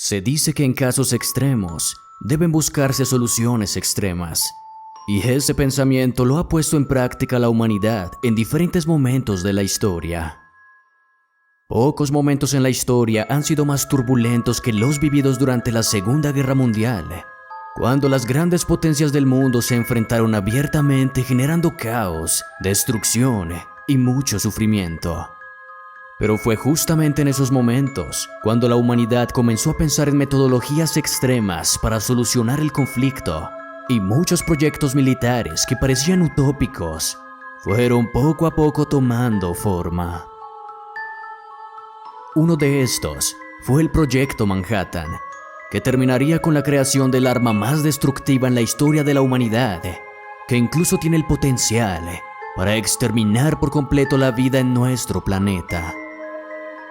Se dice que en casos extremos deben buscarse soluciones extremas, y ese pensamiento lo ha puesto en práctica la humanidad en diferentes momentos de la historia. Pocos momentos en la historia han sido más turbulentos que los vividos durante la Segunda Guerra Mundial, cuando las grandes potencias del mundo se enfrentaron abiertamente generando caos, destrucción y mucho sufrimiento. Pero fue justamente en esos momentos cuando la humanidad comenzó a pensar en metodologías extremas para solucionar el conflicto, y muchos proyectos militares que parecían utópicos fueron poco a poco tomando forma. Uno de estos fue el Proyecto Manhattan, que terminaría con la creación del arma más destructiva en la historia de la humanidad, que incluso tiene el potencial para exterminar por completo la vida en nuestro planeta.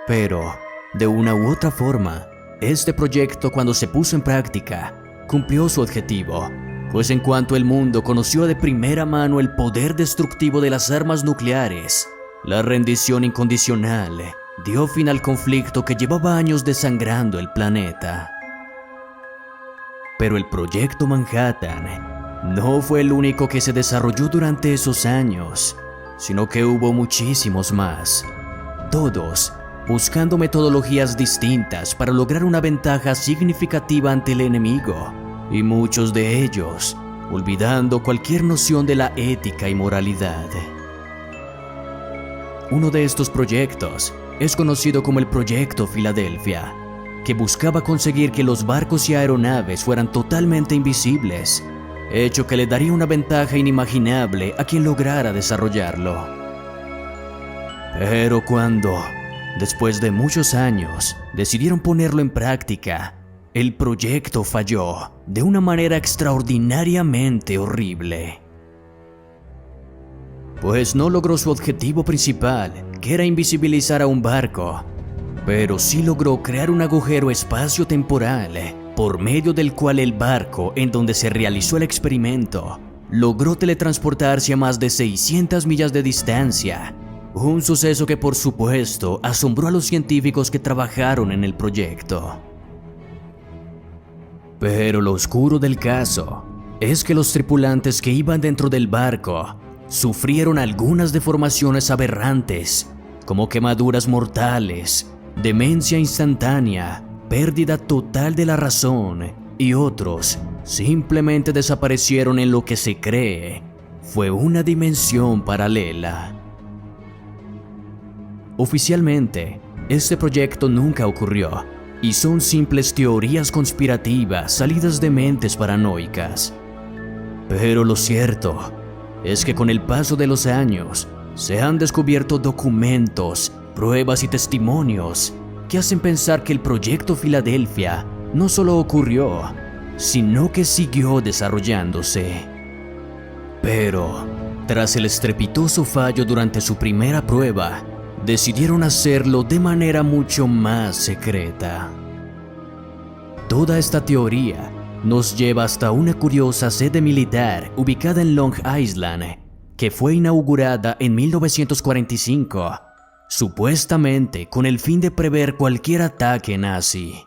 Pero, de una u otra forma, este proyecto, cuando se puso en práctica, cumplió su objetivo, pues en cuanto el mundo conoció de primera mano el poder destructivo de las armas nucleares, la rendición incondicional dio fin al conflicto que llevaba años desangrando el planeta. Pero el Proyecto Manhattan no fue el único que se desarrolló durante esos años, sino que hubo muchísimos más, todos buscando metodologías distintas para lograr una ventaja significativa ante el enemigo, y muchos de ellos olvidando cualquier noción de la ética y moralidad. Uno de estos proyectos es conocido como el Proyecto Filadelfia, que buscaba conseguir que los barcos y aeronaves fueran totalmente invisibles, hecho que le daría una ventaja inimaginable a quien lograra desarrollarlo. Pero cuando, después de muchos años, decidieron ponerlo en práctica, el proyecto falló de una manera extraordinariamente horrible. Pues no logró su objetivo principal, que era invisibilizar a un barco, pero sí logró crear un agujero espacio-temporal por medio del cual el barco en donde se realizó el experimento logró teletransportarse a más de 600 millas de distancia, un suceso que por supuesto asombró a los científicos que trabajaron en el proyecto. Pero lo oscuro del caso es que los tripulantes que iban dentro del barco sufrieron algunas deformaciones aberrantes, como quemaduras mortales, demencia instantánea, pérdida total de la razón, y otros simplemente desaparecieron en lo que se cree fue una dimensión paralela. Oficialmente, este proyecto nunca ocurrió, y son simples teorías conspirativas salidas de mentes paranoicas. Pero lo cierto es que con el paso de los años se han descubierto documentos, pruebas y testimonios que hacen pensar que el Proyecto Filadelfia no solo ocurrió, sino que siguió desarrollándose. Pero, tras el estrepitoso fallo durante su primera prueba, decidieron hacerlo de manera mucho más secreta. Toda esta teoría nos lleva hasta una curiosa sede militar ubicada en Long Island, que fue inaugurada en 1945, supuestamente con el fin de prever cualquier ataque nazi.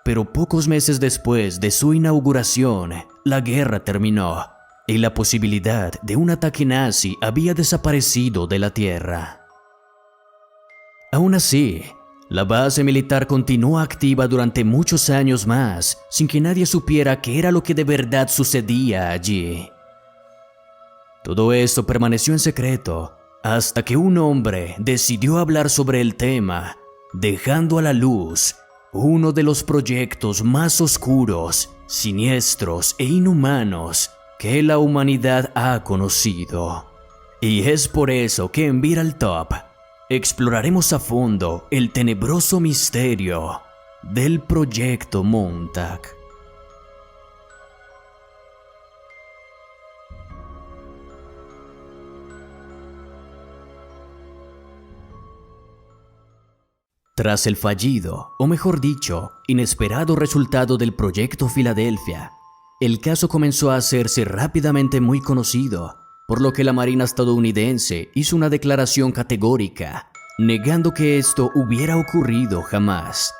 Pero pocos meses después de su inauguración, la guerra terminó y la posibilidad de un ataque nazi había desaparecido de la tierra. Aún así, la base militar continuó activa durante muchos años más, sin que nadie supiera qué era lo que de verdad sucedía allí. Todo esto permaneció en secreto hasta que un hombre decidió hablar sobre el tema, dejando a la luz uno de los proyectos más oscuros, siniestros e inhumanos que la humanidad ha conocido. Y es por eso que en Viral Top exploraremos a fondo el tenebroso misterio del Proyecto Montauk. Tras el fallido, o mejor dicho, inesperado resultado del Proyecto Filadelfia, el caso comenzó a hacerse rápidamente muy conocido, por lo que la Marina estadounidense hizo una declaración categórica, negando que esto hubiera ocurrido jamás.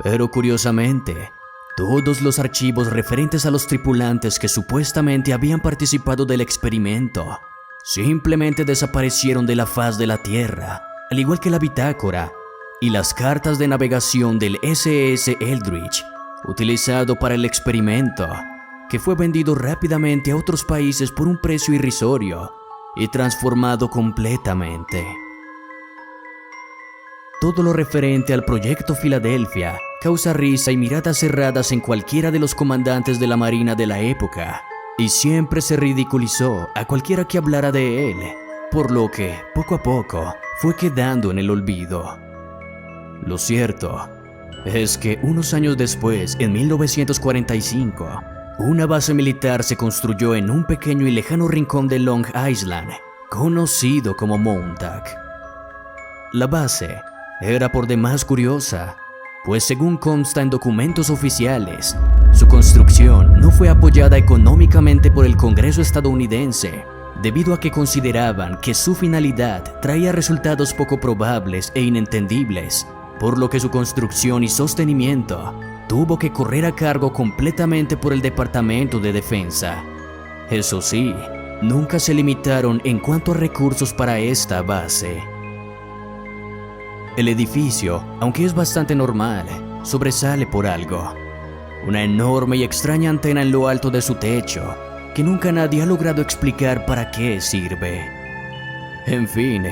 Pero curiosamente, todos los archivos referentes a los tripulantes que supuestamente habían participado del experimento simplemente desaparecieron de la faz de la Tierra, al igual que la bitácora y las cartas de navegación del SS Eldridge, utilizado para el experimento, que fue vendido rápidamente a otros países por un precio irrisorio y transformado completamente. Todo lo referente al proyecto Filadelfia causa risa y miradas cerradas en cualquiera de los comandantes de la Marina de la época, y siempre se ridiculizó a cualquiera que hablara de él, por lo que, poco a poco, fue quedando en el olvido. Lo cierto es que unos años después, en 1945, una base militar se construyó en un pequeño y lejano rincón de Long Island, conocido como Montauk. La base era por demás curiosa, pues según consta en documentos oficiales, su construcción no fue apoyada económicamente por el Congreso estadounidense, debido a que consideraban que su finalidad traía resultados poco probables e inentendibles, por lo que su construcción y sostenimiento tuvo que correr a cargo completamente por el Departamento de Defensa. Eso sí, nunca se limitaron en cuanto a recursos para esta base. El edificio, aunque es bastante normal, sobresale por algo. Una enorme y extraña antena en lo alto de su techo, que nunca nadie ha logrado explicar para qué sirve. En fin,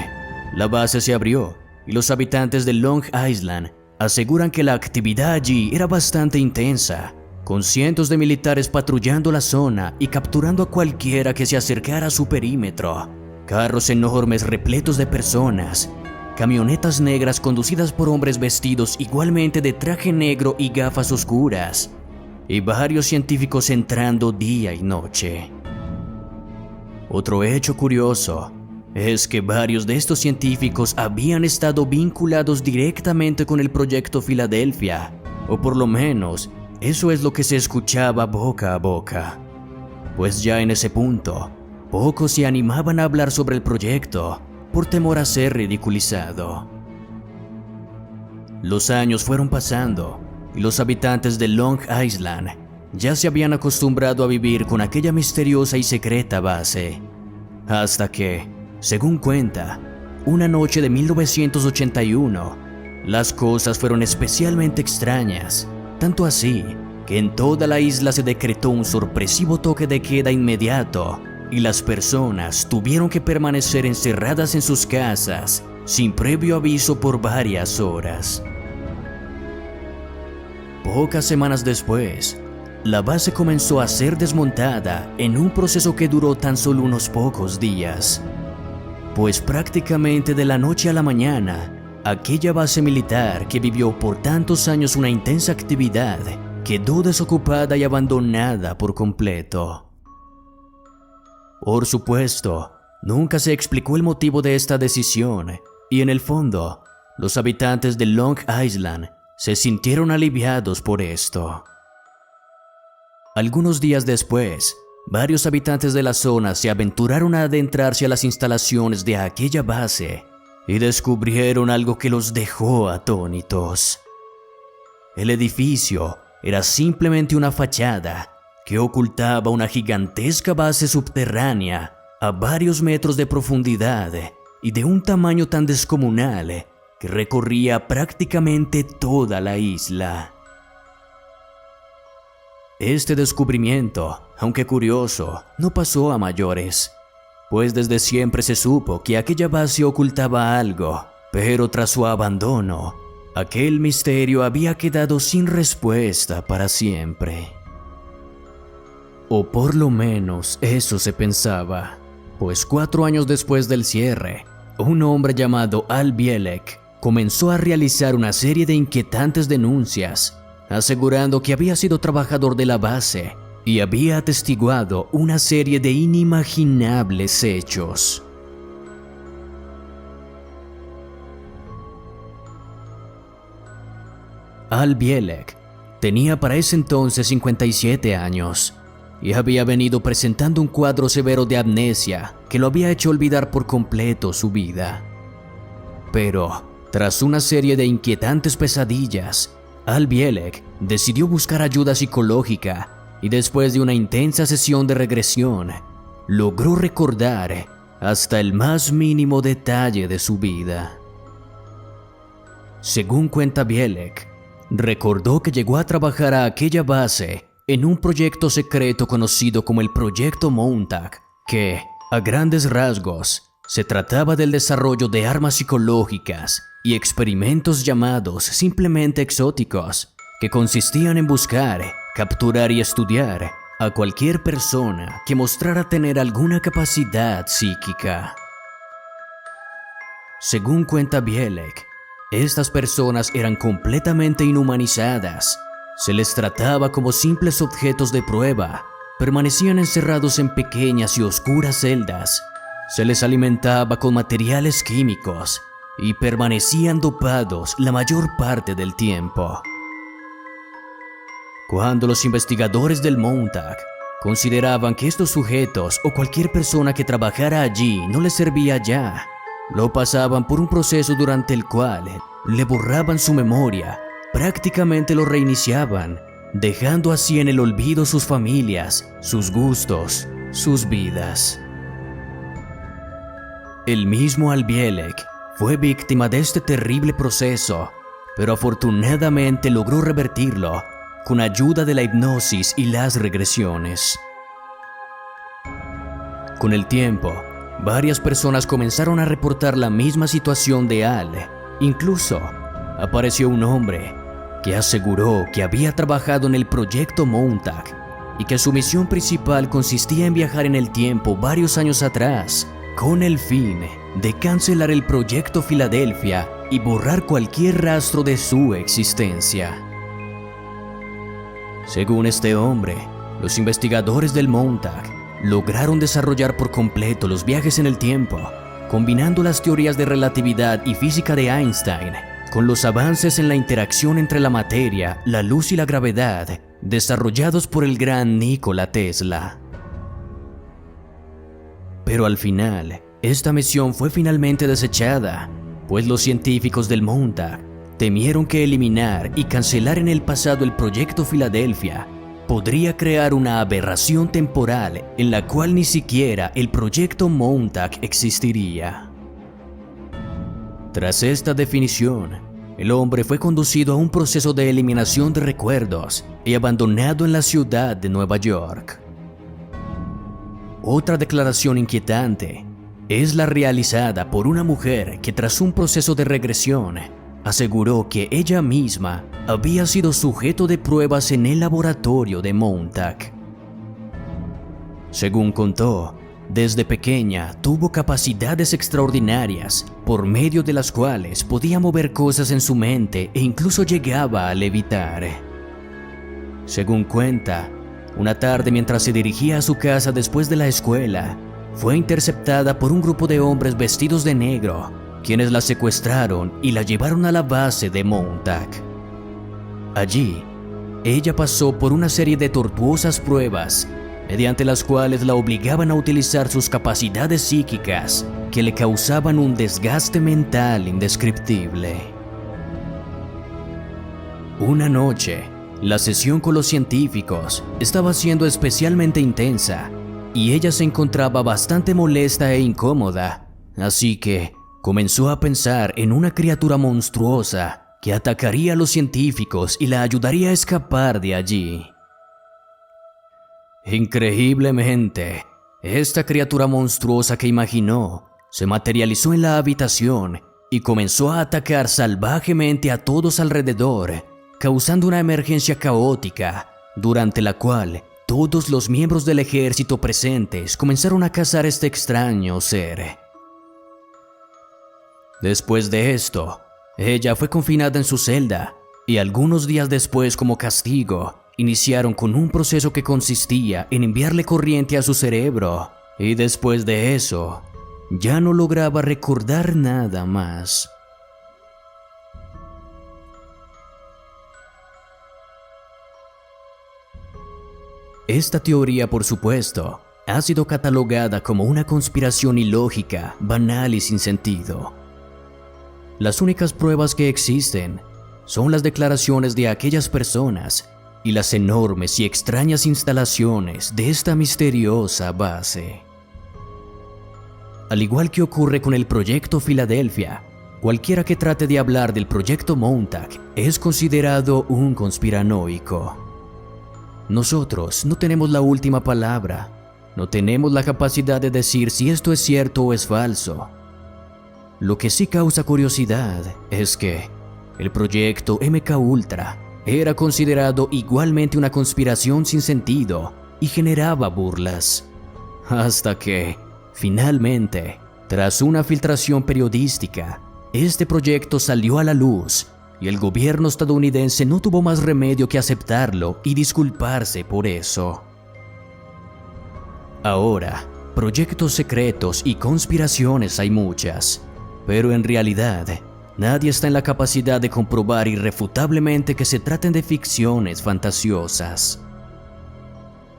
la base se abrió y los habitantes de Long Island aseguran que la actividad allí era bastante intensa, con cientos de militares patrullando la zona y capturando a cualquiera que se acercara a su perímetro. Carros enormes repletos de personas, camionetas negras conducidas por hombres vestidos igualmente de traje negro y gafas oscuras, y varios científicos entrando día y noche. Otro hecho curioso es que varios de estos científicos habían estado vinculados directamente con el proyecto Filadelfia, o por lo menos eso es lo que se escuchaba boca a boca, pues ya en ese punto pocos se animaban a hablar sobre el proyecto por temor a ser ridiculizado. Los años fueron pasando y los habitantes de Long Island ya se habían acostumbrado a vivir con aquella misteriosa y secreta base, hasta que, según cuenta, una noche de 1981, las cosas fueron especialmente extrañas, tanto así que en toda la isla se decretó un sorpresivo toque de queda inmediato y las personas tuvieron que permanecer encerradas en sus casas sin previo aviso por varias horas. Pocas semanas después, la base comenzó a ser desmontada en un proceso que duró tan solo unos pocos días, pues prácticamente de la noche a la mañana, aquella base militar que vivió por tantos años una intensa actividad quedó desocupada y abandonada por completo. Por supuesto, nunca se explicó el motivo de esta decisión y en el fondo, los habitantes de Long Island se sintieron aliviados por esto. Algunos días después, varios habitantes de la zona se aventuraron a adentrarse a las instalaciones de aquella base y descubrieron algo que los dejó atónitos. El edificio era simplemente una fachada que ocultaba una gigantesca base subterránea a varios metros de profundidad y de un tamaño tan descomunal que recorría prácticamente toda la isla. Este descubrimiento, aunque curioso, no pasó a mayores, pues desde siempre se supo que aquella base ocultaba algo, pero tras su abandono, aquel misterio había quedado sin respuesta para siempre. O por lo menos eso se pensaba, pues 4 años después del cierre, un hombre llamado Al Bielek comenzó a realizar una serie de inquietantes denuncias, asegurando que había sido trabajador de la base y había atestiguado una serie de inimaginables hechos. Al Bielek tenía para ese entonces 57 años y había venido presentando un cuadro severo de amnesia que lo había hecho olvidar por completo su vida. Pero, tras una serie de inquietantes pesadillas, Al Bielek decidió buscar ayuda psicológica y después de una intensa sesión de regresión, logró recordar hasta el más mínimo detalle de su vida. Según cuenta Bielek, recordó que llegó a trabajar a aquella base en un proyecto secreto conocido como el Proyecto Montag, que, a grandes rasgos, se trataba del desarrollo de armas psicológicas y experimentos llamados simplemente exóticos, que consistían en buscar, capturar y estudiar a cualquier persona que mostrara tener alguna capacidad psíquica. Según cuenta Bielek, estas personas eran completamente inhumanizadas. Se les trataba como simples objetos de prueba. Permanecían encerrados en pequeñas y oscuras celdas. Se les alimentaba con materiales químicos y permanecían dopados la mayor parte del tiempo. Cuando los investigadores del Montag consideraban que estos sujetos o cualquier persona que trabajara allí no les servía ya, lo pasaban por un proceso durante el cual le borraban su memoria, prácticamente lo reiniciaban, dejando así en el olvido sus familias, sus gustos, sus vidas. El mismo Al Bielek fue víctima de este terrible proceso, pero afortunadamente logró revertirlo con ayuda de la hipnosis y las regresiones. Con el tiempo, varias personas comenzaron a reportar la misma situación de Al. Incluso, apareció un hombre que aseguró que había trabajado en el Proyecto Montag y que su misión principal consistía en viajar en el tiempo varios años atrás, con el fin de cancelar el Proyecto Filadelfia y borrar cualquier rastro de su existencia. Según este hombre, los investigadores del Montag lograron desarrollar por completo los viajes en el tiempo, combinando las teorías de relatividad y física de Einstein con los avances en la interacción entre la materia, la luz y la gravedad desarrollados por el gran Nikola Tesla. Pero al final, esta misión fue finalmente desechada, pues los científicos del Montag temieron que eliminar y cancelar en el pasado el Proyecto Filadelfia podría crear una aberración temporal en la cual ni siquiera el Proyecto Montag existiría. Tras esta definición, el hombre fue conducido a un proceso de eliminación de recuerdos y abandonado en la ciudad de Nueva York. Otra declaración inquietante es la realizada por una mujer que tras un proceso de regresión aseguró que ella misma había sido sujeto de pruebas en el laboratorio de Montag. Según contó, desde pequeña tuvo capacidades extraordinarias por medio de las cuales podía mover cosas en su mente e incluso llegaba a levitar. Según cuenta, una tarde mientras se dirigía a su casa después de la escuela, fue interceptada por un grupo de hombres vestidos de negro, quienes la secuestraron y la llevaron a la base de Montag. Allí, ella pasó por una serie de tortuosas pruebas, mediante las cuales la obligaban a utilizar sus capacidades psíquicas que le causaban un desgaste mental indescriptible. Una noche, la sesión con los científicos estaba siendo especialmente intensa y ella se encontraba bastante molesta e incómoda, así que comenzó a pensar en una criatura monstruosa que atacaría a los científicos y la ayudaría a escapar de allí. Increíblemente, esta criatura monstruosa que imaginó se materializó en la habitación y comenzó a atacar salvajemente a todos alrededor, causando una emergencia caótica, durante la cual todos los miembros del ejército presentes comenzaron a cazar a este extraño ser. Después de esto, ella fue confinada en su celda y algunos días después, como castigo, iniciaron con un proceso que consistía en enviarle corriente a su cerebro, y después de eso, ya no lograba recordar nada más. Esta teoría, por supuesto, ha sido catalogada como una conspiración ilógica, banal y sin sentido. Las únicas pruebas que existen son las declaraciones de aquellas personas y las enormes y extrañas instalaciones de esta misteriosa base. Al igual que ocurre con el Proyecto Filadelfia, cualquiera que trate de hablar del Proyecto Montauk es considerado un conspiranoico. Nosotros no tenemos la última palabra, no tenemos la capacidad de decir si esto es cierto o es falso. Lo que sí causa curiosidad es que el Proyecto MK Ultra era considerado igualmente una conspiración sin sentido y generaba burlas. Hasta que, finalmente, tras una filtración periodística, este proyecto salió a la luz y el gobierno estadounidense no tuvo más remedio que aceptarlo y disculparse por eso. Ahora, proyectos secretos y conspiraciones hay muchas, pero en realidad, nadie está en la capacidad de comprobar irrefutablemente que se traten de ficciones fantasiosas.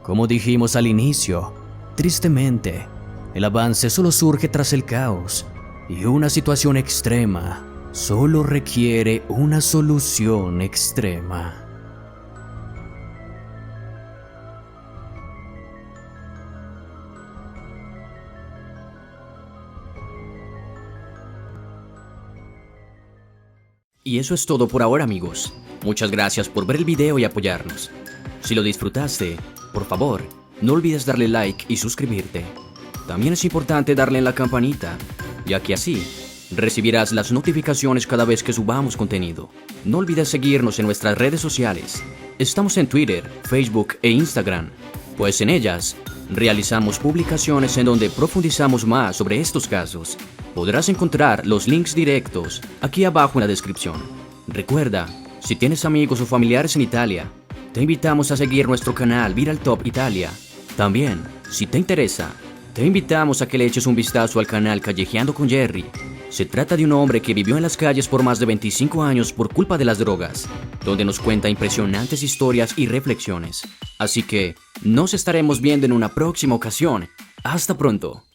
Como dijimos al inicio, tristemente, el avance solo surge tras el caos, y una situación extrema solo requiere una solución extrema. Y eso es todo por ahora, amigos. Muchas gracias por ver el video y apoyarnos. Si lo disfrutaste, por favor, no olvides darle like y suscribirte. También es importante darle en la campanita, ya que así recibirás las notificaciones cada vez que subamos contenido. No olvides seguirnos en nuestras redes sociales. Estamos en Twitter, Facebook e Instagram, pues en ellas realizamos publicaciones en donde profundizamos más sobre estos casos. Podrás encontrar los links directos aquí abajo en la descripción. Recuerda, si tienes amigos o familiares en Italia, te invitamos a seguir nuestro canal Viral Top Italia. También, si te interesa, te invitamos a que le eches un vistazo al canal Callejeando con Jerry. Se trata de un hombre que vivió en las calles por más de 25 años por culpa de las drogas, donde nos cuenta impresionantes historias y reflexiones. Así que, nos estaremos viendo en una próxima ocasión. ¡Hasta pronto!